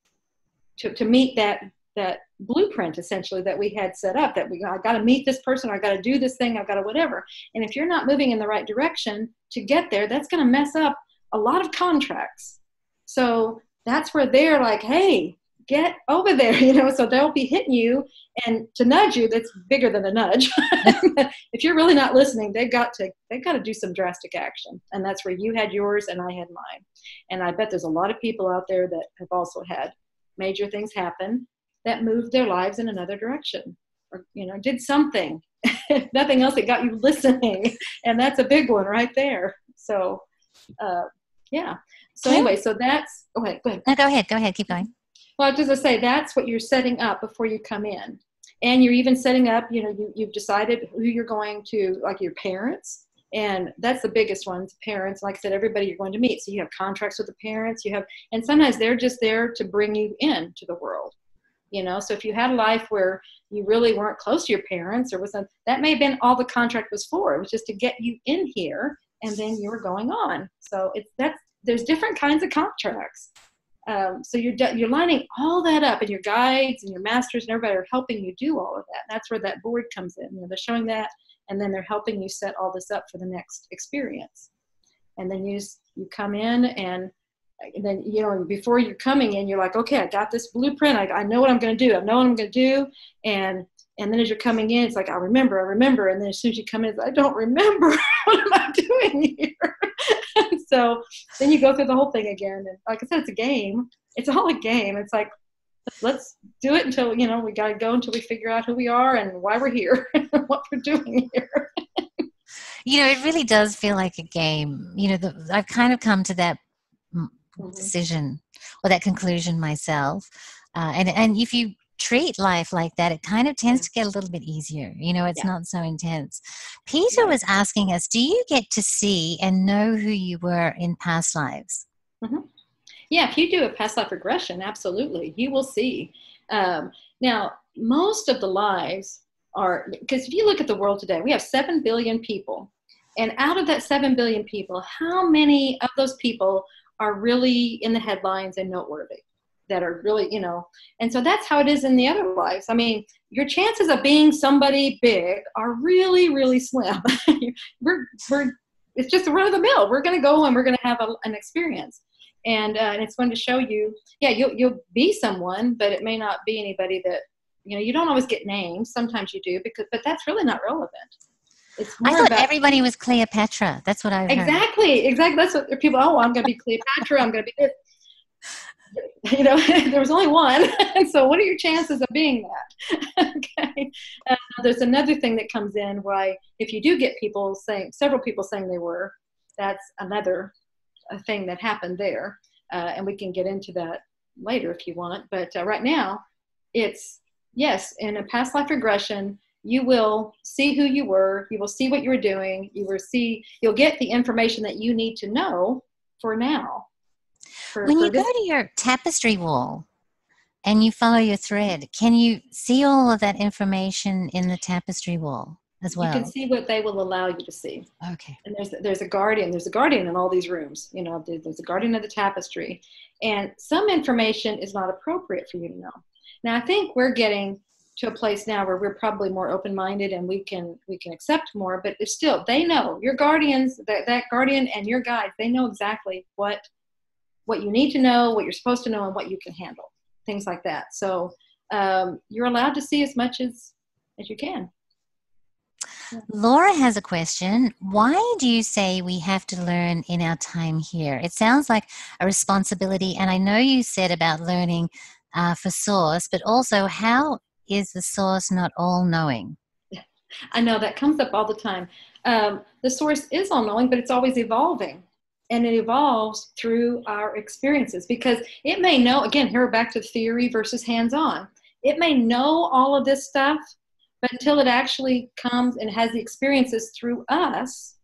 to meet that that blueprint essentially that we had set up, that I got to meet this person, I got to do this thing, I've got to whatever. And if you're not moving in the right direction to get there, that's going to mess up a lot of contracts. So that's where they're like, hey, get over there, so they'll be hitting you, and to nudge you, that's bigger than a nudge. If you're really not listening, they've got to do some drastic action. And that's where you had yours and I had mine. And I bet there's a lot of people out there that have also had major things happen that moved their lives in another direction, or, did something, nothing else that got you listening. And that's a big one right there. So, yeah. So anyway, so that's, go ahead. No, go ahead. Keep going. Well, just to say, that's what you're setting up before you come in. And you're even setting up, you've decided who you're going to, like your parents. And that's the biggest ones, parents. Like I said, everybody you're going to meet. So you have contracts with the parents. And sometimes they're just there to bring you into the world. So if you had a life where you really weren't close to your parents, that may have been all the contract was for. It was just to get you in here, and then you were going on. So there's different kinds of contracts. So you're lining all that up, and your guides and your masters and everybody are helping you do all of that. And that's where that board comes in. They're showing that, and then they're helping you set all this up for the next experience. And then you come in, and then, before you're coming in, you're like, okay, I got this blueprint. I know what I'm going to do. I know what I'm going to do. And then as you're coming in, it's like, I remember. And then as soon as you come in, it's like, I don't remember. What am I doing here? And so then you go through the whole thing again. And like I said, it's a game. It's all a game. It's like, let's do it until, we got to go until we figure out who we are and why we're here and what we're doing here. It really does feel like a game. I've kind of come to that decision or that conclusion myself. And if you treat life like that, it kind of tends to get a little bit easier. It's not so intense. Peter was asking us, do you get to see and know who you were in past lives? Mm-hmm. Yeah, if you do a past life regression, absolutely, you will see. Now, most of the lives are, because if you look at the world today, we have 7 billion people. And out of that 7 billion people, how many of those people are really in the headlines and noteworthy, that are really, and so that's how it is in the other lives. I mean, your chances of being somebody big are really, really slim. It's just a run of the mill. We're going to go and we're going to have an experience. And it's going to show you, you'll be someone, but it may not be anybody that, you don't always get names. Sometimes you do, but that's really not relevant. I thought everybody was Cleopatra. That's what I've heard. Exactly. That's what people, I'm going to be Cleopatra. I'm going to be this. There was only one. And so what are your chances of being that? Okay. There's another thing that comes in why, if you do get several people saying they were, that's another thing that happened there. And we can get into that later if you want. But right now, it's, yes, in a past life regression, you will see who you were. You will see what you were doing. You'll get the information that you need to know for now. When you go to your tapestry wall and you follow your thread, can you see all of that information in the tapestry wall as well? You can see what they will allow you to see. Okay. And there's a guardian. There's a guardian in all these rooms. There's a guardian of the tapestry. And some information is not appropriate for you to know. Now, I think we're getting to a place now where we're probably more open-minded and we can accept more, but it's still, they know, your guardians, that guardian and your guides, they know exactly what you need to know, what you're supposed to know, and what you can handle, things like that. So you're allowed to see as much as you can. Laura has a question. Why do you say we have to learn in our time here? It sounds like a responsibility, and I know you said about learning for source, but also how is the source not all-knowing? I know that comes up all the time. The source is all-knowing, but it's always evolving. And it evolves through our experiences, because it may know, again, here we're back to theory versus hands-on. It may know all of this stuff, but until it actually comes and has the experiences through us,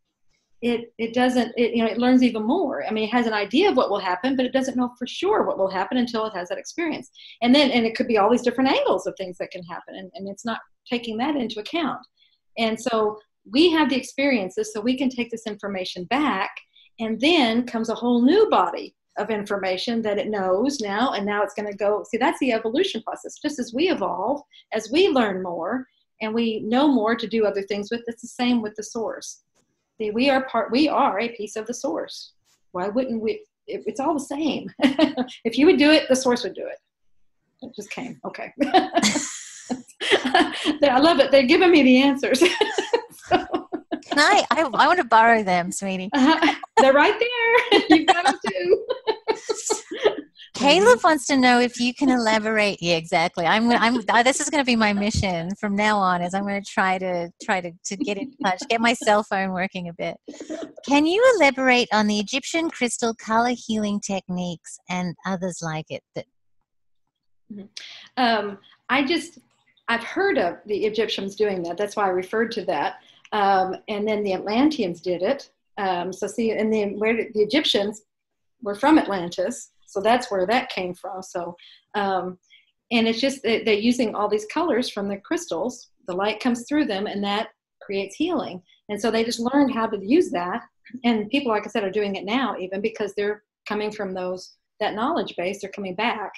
it doesn't, it learns even more. I mean, it has an idea of what will happen, but it doesn't know for sure what will happen until it has that experience. And it could be all these different angles of things that can happen, and it's not taking that into account. And so we have the experiences, so we can take this information back, and then comes a whole new body of information that it knows now, and now it's going to go. See, that's the evolution process. Just as we evolve, as we learn more, and we know more to do other things with, it's the same with the source. See, we are a piece of the source. Why wouldn't we? It's all the same. If you would do it, the source would do it. It just came. Okay. I love it. They're giving me the answers. So. I want to borrow them, sweetie. They're right there. You've got them too. Caleb wants to know if you can elaborate. Yeah, exactly. This is going to be my mission from now on. Is I'm going to try to get in touch, get my cell phone working a bit. Can you elaborate on the Egyptian crystal color healing techniques and others like it? I've heard of the Egyptians doing that. That's why I referred to that. And then the Atlanteans did it. So see, and where the Egyptians were from Atlantis. So that's where that came from. So, and it's just they're using all these colors from the crystals. The light comes through them, and that creates healing. And so they just learned how to use that. And people, like I said, are doing it now, even because they're coming from that knowledge base. They're coming back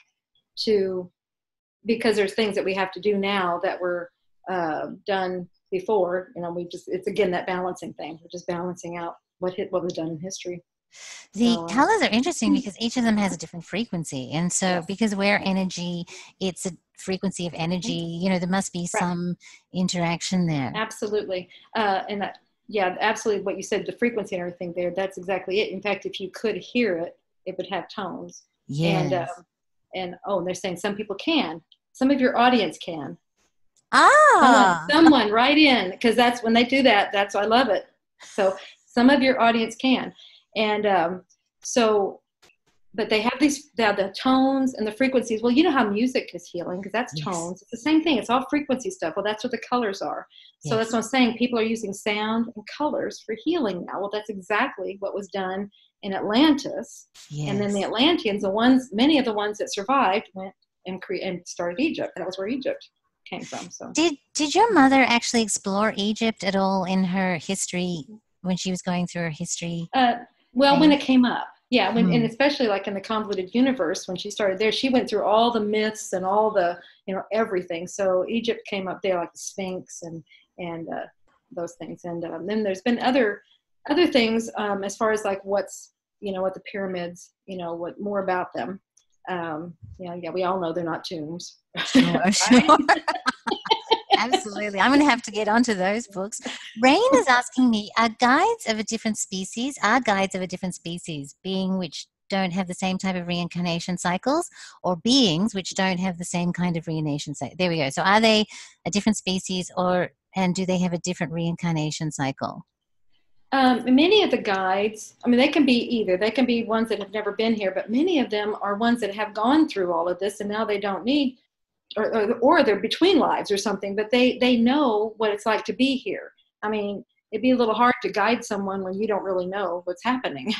because there's things that we have to do now that were done before. It's again that balancing thing. We're just balancing out what was done in history. The colors are interesting because each of them has a different frequency. And so because we're energy, it's a frequency of energy, there must be some interaction there. Absolutely. Absolutely what you said, the frequency and everything there, that's exactly it. In fact, if you could hear it, it would have tones. Yes. And they're saying some people can. Some of your audience can. Ah. Someone write in, because that's when they do that. That's why I love it. So some of your audience can. And but they have the tones and the frequencies. Well, you know how music is healing, because that's tones. It's the same thing. It's all frequency stuff. Well, that's what the colors are. So that's what I'm saying. People are using sound and colors for healing now. Well, that's exactly what was done in Atlantis. Yes. And then the Atlanteans, many of the ones that survived went and started Egypt. That was where Egypt came from. So did your mother actually explore Egypt at all in her history when she was going through her history? When it came up. Yeah, and especially like in the convoluted universe, when she started there, she went through all the myths and all the, everything. So Egypt came up there, like the Sphinx and those things. And then there's been other things as far as like what's, what the pyramids, what more about them. We all know they're not tombs. Sure. Absolutely. I'm going to have to get onto those books. Rain is asking me, are guides of a different species, being which don't have the same type of reincarnation cycles, or beings which don't have the same kind of reincarnation cycle? There we go. So are they a different species, and do they have a different reincarnation cycle? Many of the guides, they can be either. They can be ones that have never been here, but many of them are ones that have gone through all of this and now they don't need, or they're between lives or something, but they know what it's like to be here. It'd be a little hard to guide someone when you don't really know what's happening.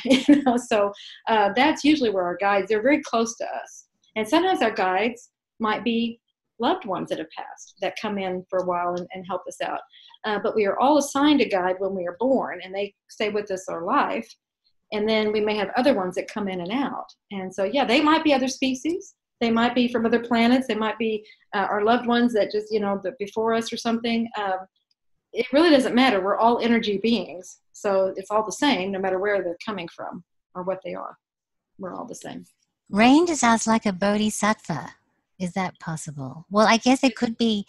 So that's usually where our guides, they're very close to us. And sometimes our guides might be loved ones that have passed that come in for a while and help us out. But we are all assigned a guide when we are born, and they stay with us our life. And then we may have other ones that come in and out. And so, they might be other species. They might be from other planets. They might be our loved ones that just, before us or something. It really doesn't matter. We're all energy beings. So it's all the same, no matter where they're coming from or what they are. We're all the same. Rain just sounds like a bodhisattva. Is that possible? Well, I guess they could be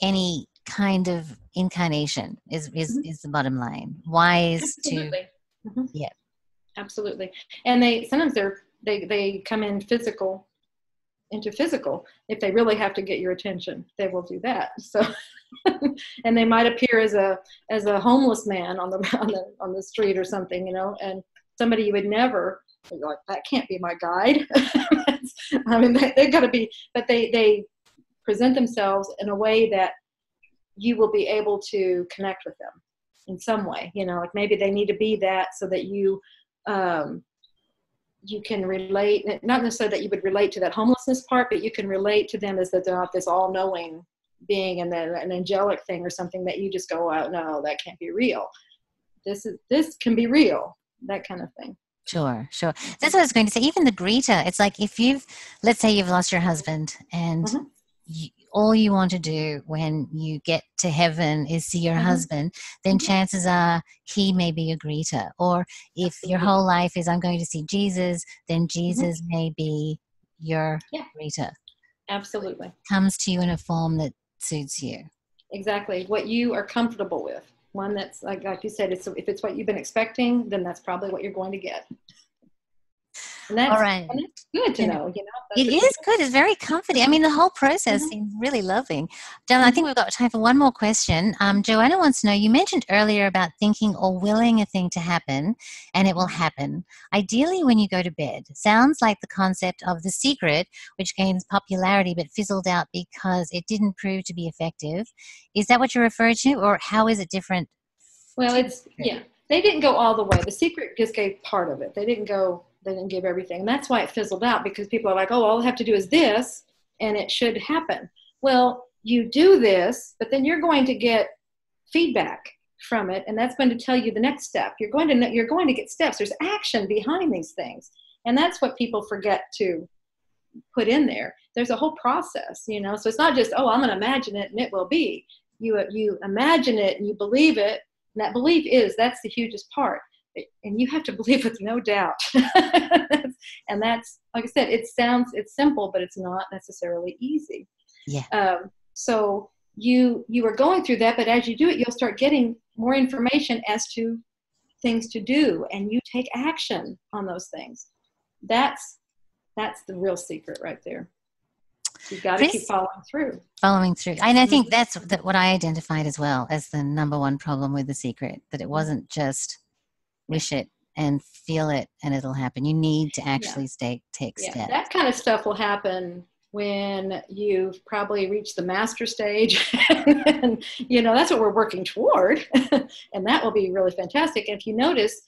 any kind of incarnation is the bottom line. Wise. Absolutely. To yeah. Absolutely. And sometimes they come in into physical. If they really have to get your attention, they will do that. So and they might appear as a homeless man on the street or something, and somebody you would never, like, that can't be my guide. They've got to be, but they present themselves in a way that you will be able to connect with them in some way, like maybe they need to be that so that you can relate, not necessarily that you would relate to that homelessness part, but you can relate to them as that they're not this all-knowing being and then an angelic thing or something that you just go, oh, no, that can't be real. This can be real, that kind of thing. Sure, sure. That's what I was going to say. Even the greeter, it's like if let's say you've lost your husband and Mm-hmm. all you want to do when you get to heaven is see your Mm-hmm. husband, then Mm-hmm. chances are he may be a greeter. Or if your Absolutely. whole life is I'm going to see Jesus, then Mm-hmm. Jesus may be your Yeah, greeter. absolutely. Comes to you in a form that suits you. Exactly. What you are comfortable with. One that's like you said, if it's what you've been expecting, then that's probably what you're going to get. And All that's, right. and that's good to Yeah. know, It that's what you're is good. It's very comforting. I mean, the whole process doing. seems really lovely. John, I Mm-hmm. think we've got time for one more question. Joanna wants to know, you mentioned earlier about thinking or willing a thing to happen, and it will happen. Ideally, when you go to bed. Sounds like the concept of The Secret, which gains popularity but fizzled out because it didn't prove to be effective. Is that what you refer to, or how is it different Well, to The Secret? yeah, they didn't go all the way. The Secret just gave part of it. They didn't give everything. And that's why it fizzled out, because people are like, oh, all I have to do is this and it should happen. Well, you do this, but then you're going to get feedback from it. And that's going to tell you the next step. You're going to get steps. There's action behind these things. And that's what people forget to put in there. There's a whole process, so it's not just, oh, I'm going to imagine it and it will be. You imagine it and you believe it. And that belief that's the hugest part. And you have to believe with no doubt. And that's, like I said, it's simple, but it's not necessarily easy. Yeah. So you are going through that, but as you do it, you'll start getting more information as to things to do, and you take action on those things. That's the real secret right there. You've got to keep Chris? following through. And I think that's what I identified as well as the number one problem with The Secret, that it wasn't just wish it and feel it and it'll happen. You need to actually take steps. That kind of stuff will happen when you've probably reached the master stage. And, that's what we're working toward. And that will be really fantastic. And if you notice,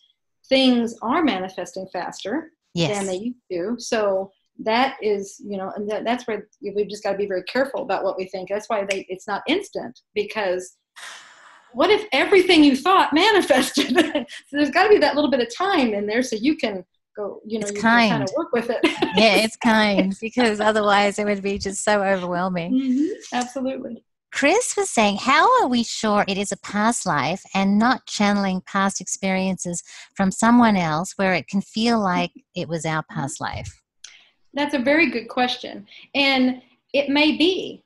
things are manifesting faster than they used to. So that is, and that's where we've just got to be very careful about what we think. That's why it's not instant, because what if everything you thought manifested? So there's got to be that little bit of time in there so you can go, you can kind of work with it. Yeah, it's kind, because otherwise it would be just so overwhelming. Mm-hmm. Absolutely. Chris was saying, how are we sure it is a past life and not channeling past experiences from someone else where it can feel like it was our past life? That's a very good question. And it may be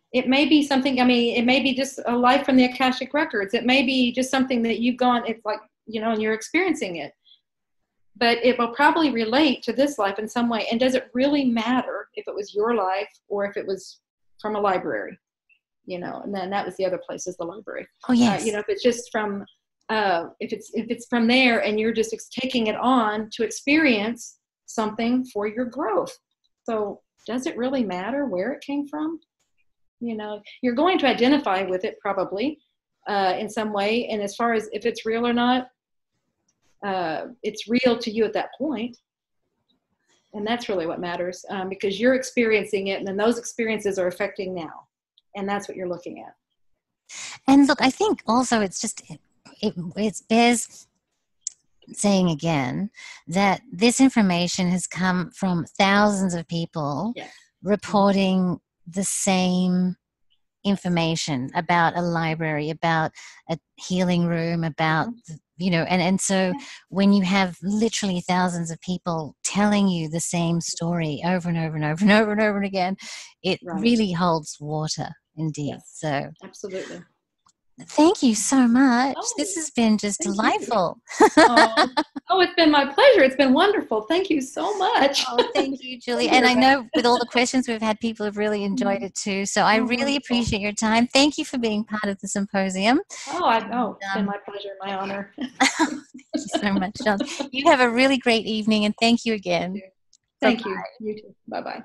something, it may be just a life from the Akashic records. It may be just something that you've gone, it's like, and you're experiencing it. But it will probably relate to this life in some way. And does it really matter if it was your life or if it was from a library? And then that was the other place, is the library. Oh, yes. If it's just from, if it's from there and you're just taking it on to experience something for your growth. So does it really matter where it came from? You're going to identify with it probably in some way. And as far as if it's real or not, it's real to you at that point. And that's really what matters, because you're experiencing it, and then those experiences are affecting now. And that's what you're looking at. And look, I think also it's just, it bears saying again that this information has come from thousands of people reporting the same information about a library, about a healing room, about and so when you have literally thousands of people telling you the same story over and over and over and over and over again, it really holds water indeed. Yes, so absolutely. Thank you so much. This has been just delightful. Oh, it's been my pleasure. It's been wonderful. Thank you so much. Oh, thank you, Julie. And I know with all the questions we've had, people have really enjoyed it too. So I really appreciate your time. Thank you for being part of the symposium. It's been my pleasure, my honor. Thank you so much, John. You have a really great evening, and thank you again. Thank you. You too. Bye-bye.